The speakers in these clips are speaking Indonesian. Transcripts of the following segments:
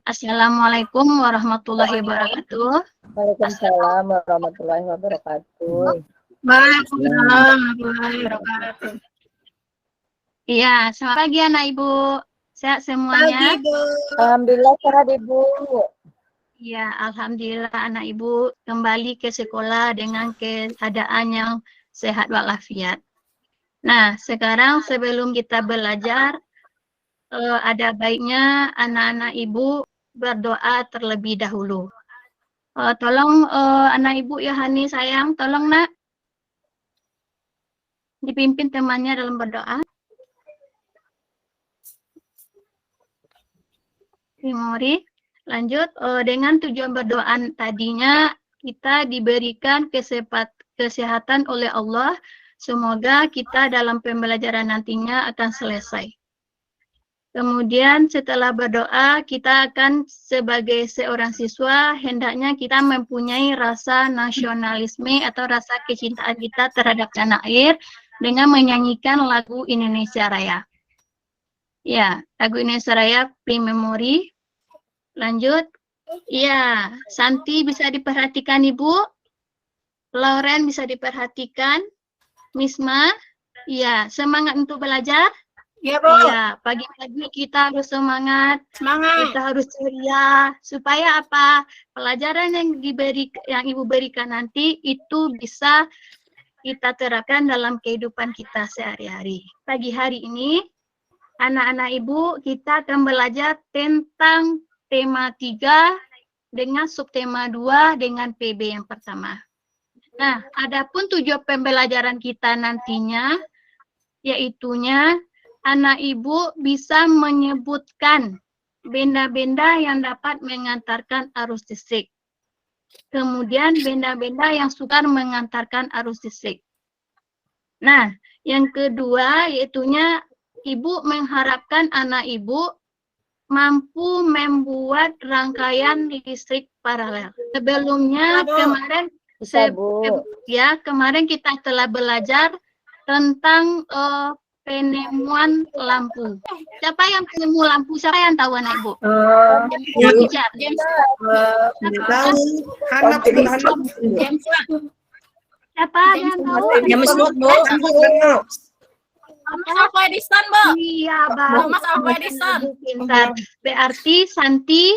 Assalamualaikum warahmatullahi wabarakatuh. Waalaikumsalam warahmatullahi wabarakatuh. Waalaikumsalam warahmatullahi wabarakatuh. Iya, selamat pagi anak Ibu. Sehat semuanya? Pagi, Bu. Alhamdulillah sehat Ibu. Iya, alhamdulillah anak Ibu kembali ke sekolah dengan keadaan yang sehat walafiat. Nah, sekarang sebelum kita belajar, ada baiknya anak-anak Ibu berdoa terlebih dahulu. Tolong anak Ibu Yohani sayang, tolong nak dipimpin temannya dalam berdoa. Memori, lanjut dengan tujuan berdoa tadinya kita diberikan kesehatan oleh Allah. Semoga kita dalam pembelajaran nantinya akan selesai. Kemudian setelah berdoa, kita akan sebagai seorang siswa, hendaknya kita mempunyai rasa nasionalisme atau rasa kecintaan kita terhadap tanah air dengan menyanyikan lagu Indonesia Raya. Ya, lagu Indonesia Raya pre-memory. Lanjut. Iya, Santi bisa diperhatikan Ibu. Lauren bisa diperhatikan. Misma. Iya, semangat untuk belajar. Ya, Bu. Iya, pagi-pagi kita harus semangat, Semangat. kita harus ceria supaya apa? Pelajaran yang Ibu berikan nanti itu bisa kita terapkan dalam kehidupan kita sehari-hari. Pagi hari ini, anak-anak Ibu kita akan belajar tentang tema 3 dengan subtema 2 dengan PB yang pertama. Nah, adapun tujuan pembelajaran kita nantinya, yaitunya anak Ibu bisa menyebutkan benda-benda yang dapat mengantarkan arus listrik. Kemudian benda-benda yang sukar mengantarkan arus listrik. Nah, yang kedua yaitunya Ibu mengharapkan anak Ibu mampu membuat rangkaian listrik paralel. Sebelumnya kemarin kemarin kita telah belajar tentang penemuan lampu. Siapa yang penemu lampu? Siapa yang tahu anak Ibu? Siapa yang tahu? Mas Alfa Edison, Bu. Iya, Bang. Mas Alfa Edison. Pintar. Berarti Santi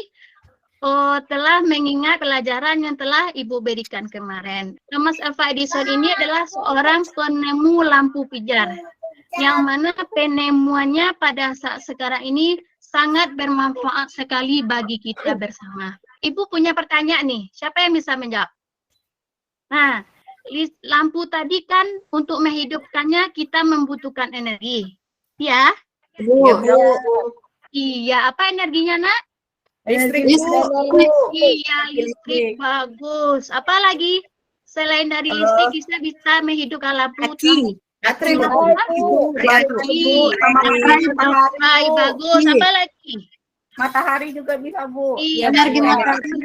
telah mengingat pelajaran yang telah Ibu berikan kemarin. Thomas Alva Edison ini adalah seorang penemu lampu pijar, yang mana penemuannya pada saat sekarang ini sangat bermanfaat sekali bagi kita bersama. Ibu punya pertanyaan nih, siapa yang bisa menjawab? Nah, lampu tadi kan untuk menghidupkannya kita membutuhkan energi. Ya? Iya, apa energinya, Nak? Listrik. Iya, listrik. Bagus. Apa lagi? Selain dari listrik bisa menghidupkan lampu. Baterai. Bagus. Apa lagi? Matahari juga bisa, Bu. Iya, energi matahari.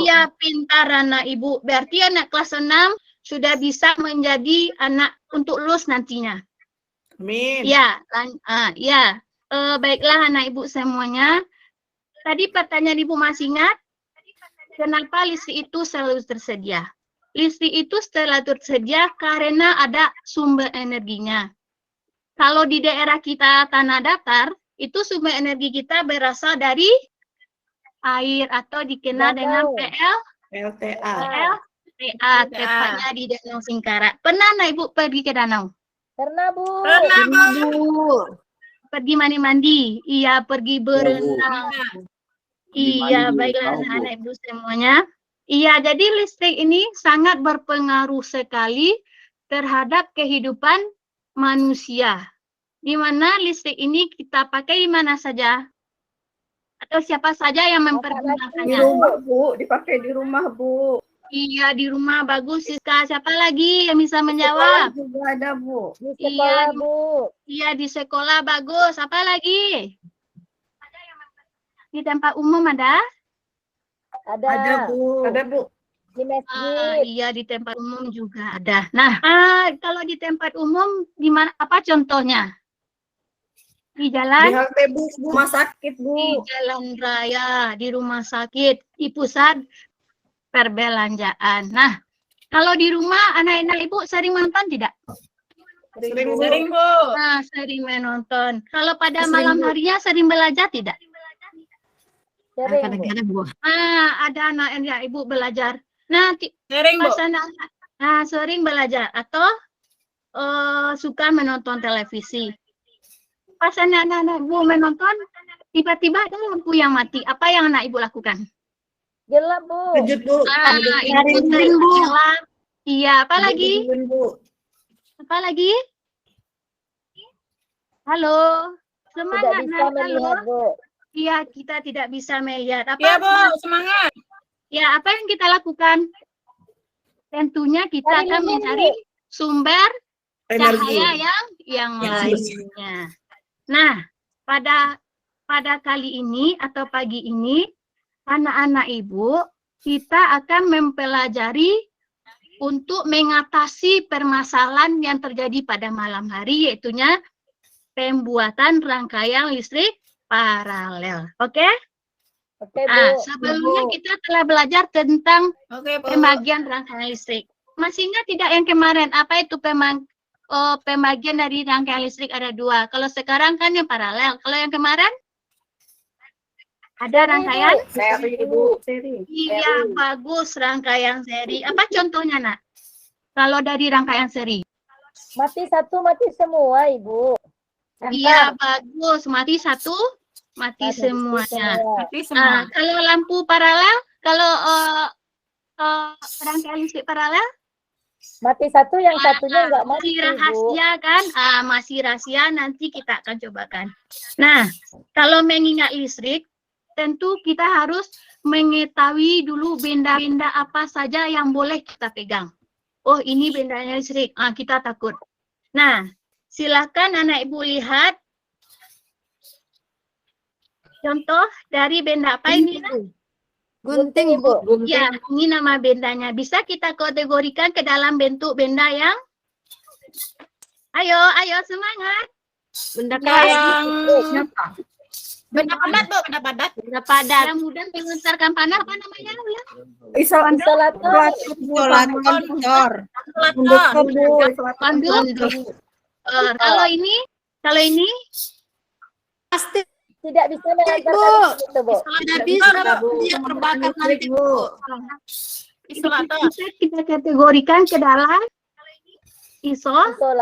Iya, pintar anak Ibu. Berarti anak kelas 6 sudah bisa menjadi anak untuk lulus nantinya. Amin. Ya, baiklah anak Ibu semuanya. Tadi pertanyaan Ibu masih ingat? Kenapa listrik itu selalu tersedia? Listrik itu selalu tersedia karena ada sumber energinya. Kalau di daerah kita tanah datar, itu sumber energi kita berasal dari air atau dikenal dengan LTA. tepatnya di Danau Singkarak. Pernah anak Ibu pergi ke danau? Pernah, Bu. Pergi mandi-mandi? Iya, pergi berenang. Iya, baiklah anak-anak Ibu semuanya. Iya, jadi listrik ini sangat berpengaruh sekali terhadap kehidupan manusia. Di mana listrik ini kita pakai di mana saja? Atau siapa saja yang mempergunakannya? Di rumah, Bu. Dipakai di rumah, Bu. Iya, di rumah. Bagus, Siska. Siapa lagi yang bisa menjawab? Juga ada, Bu. Di Iya, sekolah, Bu. Iya, di sekolah. Bagus. Apa lagi? Di tempat umum ada? Ada, Bu. Ada, Bu. Di masjid. Iya, di tempat umum juga ada. Nah, kalau di tempat umum, apa contohnya? Di jalan, halte bus, rumah sakit, di Bu. jalan raya, di rumah sakit, di pusat perbelanjaan. Nah, kalau di rumah anak-anak ibu sering menonton tidak? Sering, Bu. Sering, Bu. Nah, sering menonton. Kalau pada Sering, malam Bu. harinya sering belajar tidak? Sering, Bu. Kadang-kadang, Bu. Ada anak-anak ibu belajar. Nah, Sering, Bu. pas anak-anak sering belajar atau suka menonton televisi. Pas anak-anak ibu menonton, tiba-tiba ada lampu yang mati. Apa yang anak ibu lakukan? Gelap, Bu. Kejut, Bu. Ibu sering Bu. Iya, apa lagi? Bu. Apa lagi? Halo, Tidak semangat bisa Nak. Halo. melihat, Bu. Iya, kita tidak bisa melihat. Iya, Bu. Semangat. Ya, apa yang kita lakukan? Tentunya kita Cari akan lilin, mencari sumber Energi. cahaya yang lainnya. Nah, pada kali ini atau pagi ini, anak-anak ibu, kita akan mempelajari untuk mengatasi permasalahan yang terjadi pada malam hari, yaitunya pembuatan rangkaian listrik paralel. Oke? Oke, Bu. Sebelumnya kita telah belajar tentang Oke, Bu. pembagian rangkaian listrik. Masih ingat tidak yang kemarin? Apa itu pembagian dari rangkaian listrik ada 2. Kalau sekarang kan yang paralel. Kalau yang kemarin ada rangkaian Seri, Bu. Seri. Iya, bagus rangkaian seri. Apa contohnya, Nak? Kalau dari rangkaian seri? Mati satu, mati semua, Ibu. Iya, bagus. Mati satu, mati semuanya. Mati semua. Kalau lampu paralel, kalau rangkaian listrik paralel, Mati satu, yang satunya nggak mati, masih Bu. rahasia kan? Masih rahasia, nanti kita akan cobakan. Nah, kalau mengingat listrik, tentu kita harus mengetahui dulu benda-benda apa saja yang boleh kita pegang. Oh, ini bendanya listrik. Kita takut. Nah, silakan anak ibu lihat contoh dari benda apa ini? Gunting, Ibu. Ya, ini nama bendanya. Bisa kita kategorikan ke dalam bentuk benda yang Ayo semangat. Benda yang benda padat, Bu. Benda padat. Benda padat. Yang mudah menghantarkan panah, apa namanya? Isolator. Konduktor. Konduktor. Kalau ini Pasti Tidak bisa mengantarkan itu, Bu. tidak bisa, Bu. Dia terbakar nanti, Bu. Isolator. bisa kita kategorikan ke dalam Isolator.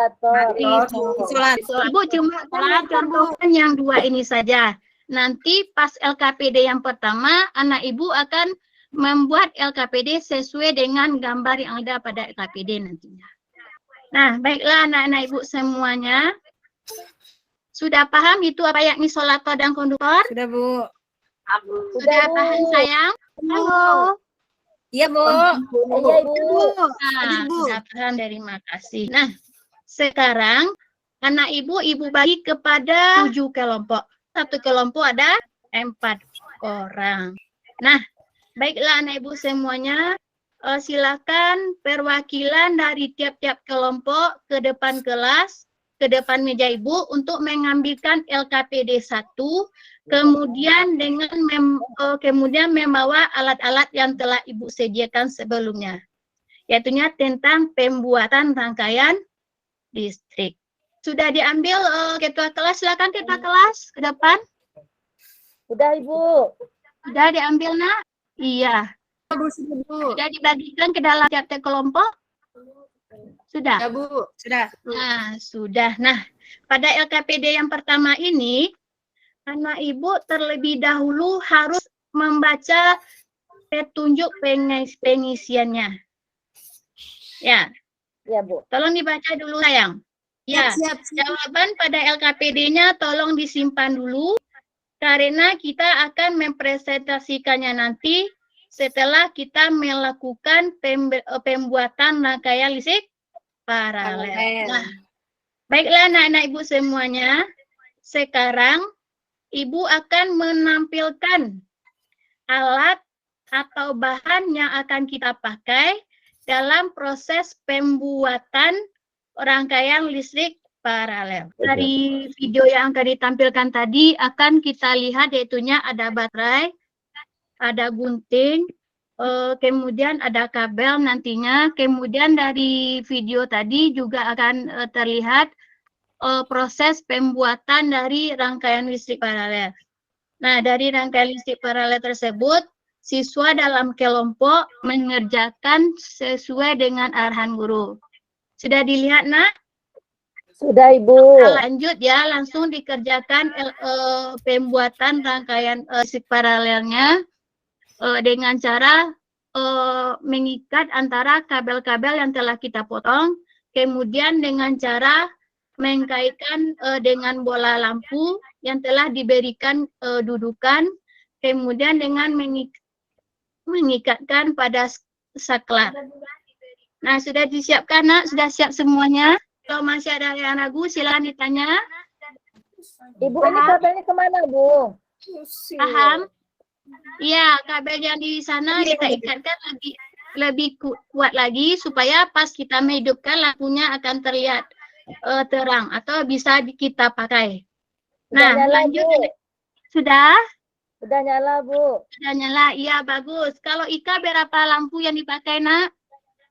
Isolator. Ibu cuma contohkan yang 2 ini saja. Nanti pas LKPD yang pertama, anak ibu akan membuat LKPD sesuai dengan gambar yang ada pada LKPD nantinya. Nah, baiklah anak-anak ibu semuanya. Sudah paham itu apa yang isolator dan konduktor? Sudah, Bu. Sudah paham sayang? Halo. Iya, Bu. Iya, Ibu. Sudah paham, terima kasih. Nah, sekarang anak ibu bagi kepada 7 kelompok. Satu kelompok ada 4 orang. Nah, baiklah anak ibu semuanya, silakan perwakilan dari tiap-tiap kelompok ke depan kelas, ke depan meja ibu untuk mengambilkan LKPD 1, kemudian kemudian membawa alat-alat yang telah ibu sediakan sebelumnya, yaitunya tentang pembuatan rangkaian listrik. Sudah diambil ketua kelas, silakan ketua kelas ke depan. Udah, Ibu. Sudah diambil, Nak? Iya. Sudah dibagikan ke dalam tiap-tiap kelompok? Sudah? Ya, Bu. Sudah. Nah, sudah. Nah, pada LKPD yang pertama ini, anak ibu terlebih dahulu harus membaca petunjuk pengisiannya. Ya. Ya, Bu. Tolong dibaca dulu, sayang. Ya, Siap. jawaban pada LKPD-nya tolong disimpan dulu, karena kita akan mempresentasikannya nanti setelah kita melakukan pembuatan rangkaian listrik paralel. Nah, baiklah anak-anak ibu semuanya, sekarang ibu akan menampilkan alat atau bahan yang akan kita pakai dalam proses pembuatan rangkaian listrik paralel. Dari video yang akan ditampilkan tadi akan kita lihat yaitunya ada baterai, ada gunting, kemudian ada kabel nantinya. Kemudian dari video tadi juga akan terlihat proses pembuatan dari rangkaian listrik paralel. Nah, dari rangkaian listrik paralel tersebut, siswa dalam kelompok mengerjakan sesuai dengan arahan guru. Sudah dilihat, Nak? Sudah, Ibu. Lanjut ya, langsung dikerjakan pembuatan rangkaian listrik paralelnya dengan cara mengikat antara kabel-kabel yang telah kita potong, kemudian dengan cara mengkaitkan dengan bola lampu yang telah diberikan dudukan, kemudian dengan mengikatkan pada saklar. Nah, sudah disiapkan, Nak? Sudah siap semuanya? Kalau masih ada yang ragu, silakan ditanya. Ibu, ini kabelnya kemana, Bu? Paham? Iya, kabel yang di sana kita ikatkan lebih kuat lagi supaya pas kita menghidupkan lampunya akan terlihat terang atau bisa kita pakai. Nah, nyala, lanjut. Bu. Sudah? Sudah nyala, Bu. Sudah nyala. Iya, bagus. Kalau Ika berapa lampu yang dipakai, Nak?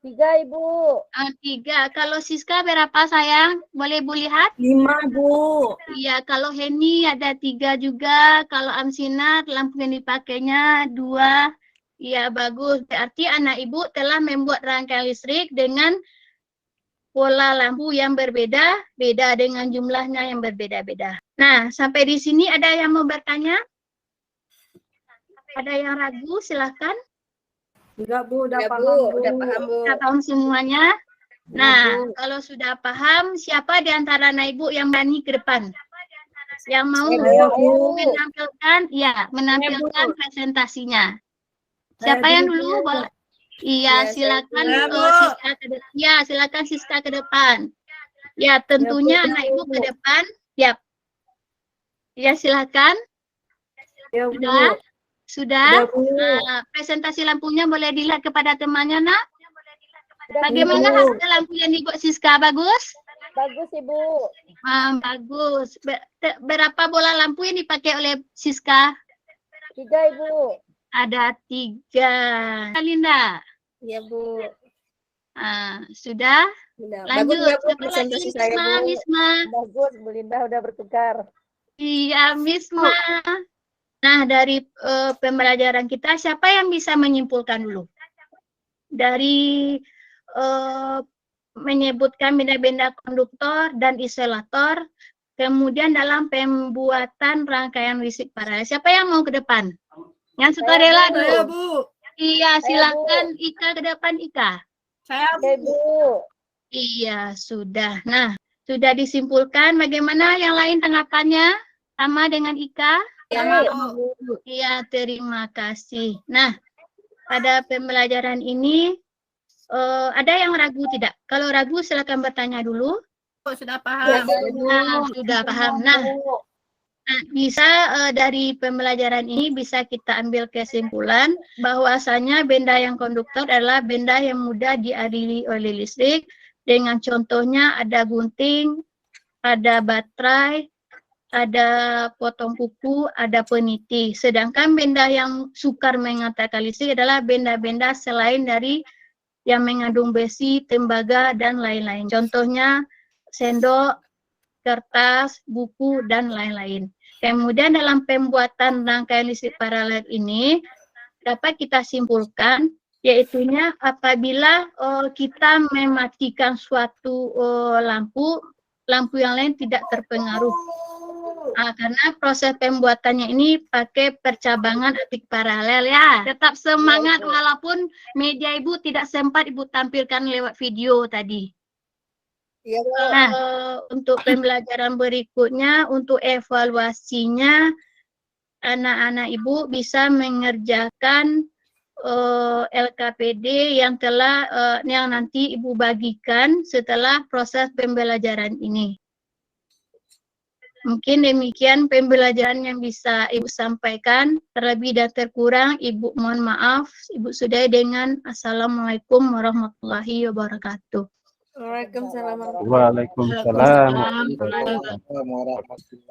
3, Ibu. 3. Kalau Siska berapa, sayang? Boleh Bu lihat? 5, Bu. Iya, kalau Heni ada 3 juga. Kalau Amsinat lampu yang dipakainya 2. Iya, bagus. Berarti anak ibu telah membuat rangkaian listrik dengan pola lampu yang berbeda, beda dengan jumlahnya yang berbeda-beda. Nah, sampai di sini ada yang mau bertanya? Ada yang ragu? Silahkan. Enggak, Bu, udah Ya, paham, Bu. Bu. Udah paham, Bu. Kita paham semuanya. Nah, kalau sudah paham, siapa di antara anak ibu yang berani ke depan? Yang mau Saya, Bu. menampilkan presentasinya. Siapa Saya yang dulu, dulu? Bu. Iya, silakan saya, Bu. Siska ke depan. Ya, silakan Siska ke depan. Ya, tentunya Bu. anak ibu ke depan. Yap. Ya, silakan. Ya, Bu. Sudah? Sudah? Udah, Bu. Presentasi lampunya boleh dilihat kepada temannya, Nak. Sudah, Bagaimana Bu. hasil lampu yang dibuat Siska? Bagus? Bagus, Ibu. Bagus. Berapa bola lampu yang dipakai oleh Siska? 3, Ibu. Ada 3. Linda? Iya, Bu. Sudah? Lanjut. Bagus, Bu, Siapa presentasi lagi? saya, Bu. Misma. Bagus, Bu Linda udah bertukar. Iya, Misma. Nah, dari pembelajaran kita, siapa yang bisa menyimpulkan dulu? Dari menyebutkan benda-benda konduktor dan isolator, kemudian dalam pembuatan rangkaian listrik paralel. Siapa yang mau ke depan? Yang sukarela dulu. Saya, Bu. Iya, Saya, silakan Ika ke depan, Ika. Saya, Oke, Bu. Iya, sudah. Nah, sudah disimpulkan. Bagaimana yang lain tanggapannya? Sama dengan Ika? Iya, Bu. Iya, terima kasih. Nah, pada pembelajaran ini ada yang ragu tidak? Kalau ragu silakan bertanya dulu. Sudah paham. Sudah paham. Nah, bisa dari pembelajaran ini bisa kita ambil kesimpulan bahwasanya benda yang konduktor adalah benda yang mudah dialiri oleh listrik. Dengan contohnya ada gunting, ada baterai, ada potong kuku, ada peniti. Sedangkan benda yang sukar mengantarkan listrik adalah benda-benda selain dari yang mengandung besi, tembaga, dan lain-lain. Contohnya sendok, kertas, buku, dan lain-lain. Kemudian dalam pembuatan rangkaian listrik paralel ini dapat kita simpulkan yaitunya apabila kita mematikan suatu lampu yang lain tidak terpengaruh. Karena proses pembuatannya ini pakai percabangan optik paralel ya. Tetap semangat walaupun media Ibu tidak sempat Ibu tampilkan lewat video tadi. Iya, Bu. Nah, untuk pembelajaran berikutnya, untuk evaluasinya, anak-anak Ibu bisa mengerjakan LKPD yang yang nanti Ibu bagikan setelah proses pembelajaran ini. Mungkin demikian pembelajaran yang bisa Ibu sampaikan. Terlebih dan terkurang, Ibu mohon maaf. Ibu sudahi dengan Assalamualaikum warahmatullahi wabarakatuh. Waalaikumsalam. Waalaikumsalam warahmatullahi wabarakatuh. Waalaikumsalam. Waalaikumsalam warahmatullahi